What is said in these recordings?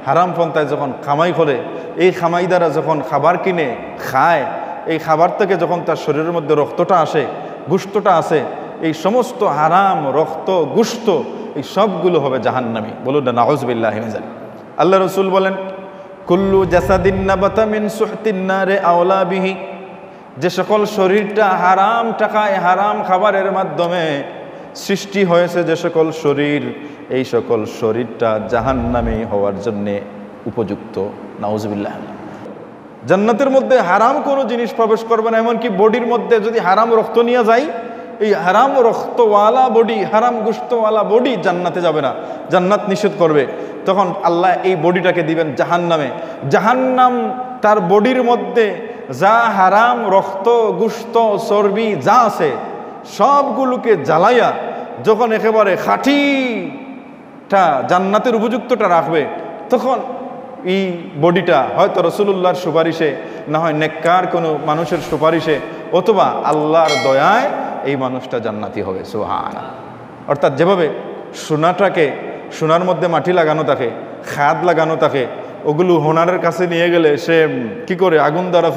হারাম পন্থায় যখন কামাই করে, এই কামাই দ্বারা যখন খাবার কিনে খায়, এই খাবার থেকে যখন তার শরীরের মধ্যে রক্তটা আসে, গোশতটা আসে, এই সমস্ত হারাম রক্ত গোশত এই সবগুলো হবে জাহান্নামী। বলুন না নাউযুবিল্লাহি মিন যালিক। আল্লাহ রাসূল বলেন, কুল্লু জাসাদিন নাবাতা মিন সুহতিন নারে আওলা বিহি, যে সকল শরীরটা হারাম টাকায় হারাম খাবারের মাধ্যমে সৃষ্টি হয়েছে, যে সকল শরীর, এই সকল শরীরটা জাহান্নামী হওয়ার জন্যে উপযুক্ত। নাউযুবিল্লাহ। জান্নাতের মধ্যে হারাম কোনো জিনিস প্রবেশ করবে না। এমনকি বডির মধ্যে যদি হারাম রক্ত নিয়ে যায়, এই হারাম রক্তওয়ালা বডি, হারাম গোশতওয়ালা বডি জান্নাতে যাবে না, জান্নাত নিষেধ করবে। তখন আল্লাহ এই বডিটাকে দিবেন জাহান্নামে। জাহান্নাম তার বডির মধ্যে যা হারাম রক্ত গোশত চর্বি যা আছে সবগুলোকে জ্বালাইয়া যখন একেবারে খাঁটিটা জান্নাতের উপযুক্তটা রাখবে, তখন এই বডিটা হয়তো রাসূলুল্লাহর সুপারিশে, না হয় নেককার কোনো মানুষের সুপারিশে, অথবা আল্লাহর দয়ায় এই মানুষটা জান্নাতি হবে। সুবহানাল্লাহ। অর্থাৎ যেভাবে সোনাটাকে, সোনার মধ্যে মাটি লাগানো থাকে, খাদ লাগানো থাকে, ওগুলো হোনারের কাছে নিয়ে গেলে সে কি করে আগুন দ্বারা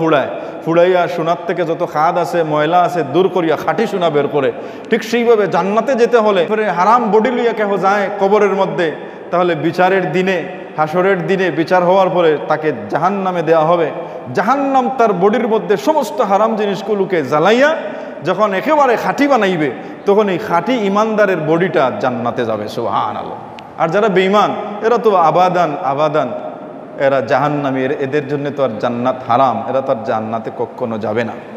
ফুড়াইয়া সোনার থেকে যত খাদ আছে ময়লা আছে দূর করিয়া খাঁটি সোনা বের করে, ঠিক সেইভাবে জান্নাতে যেতে হলে হারাম বডি লইয়া কেহ যায় কবরের মধ্যে, তাহলে বিচারের দিনে, হাসরের দিনে বিচার হওয়ার পরে তাকে জাহান্নামে দেওয়া হবে। জাহান্নাম তার বডির মধ্যে সমস্ত হারাম জিনিসগুলোকে জ্বালাইয়া যখন একেবারে খাঁটি বানাইবে, তখন এই খাঁটি ইমানদারের বডিটা জান্নাতে যাবে। সুবহানাল্লাহ। আর যারা বেঈমান, এরা তো আবাদান এরা জাহান্নামী, এদের জন্য তো আর জান্নাত হারাম, এরা তো আর জান্নাতে কখনো যাবে না।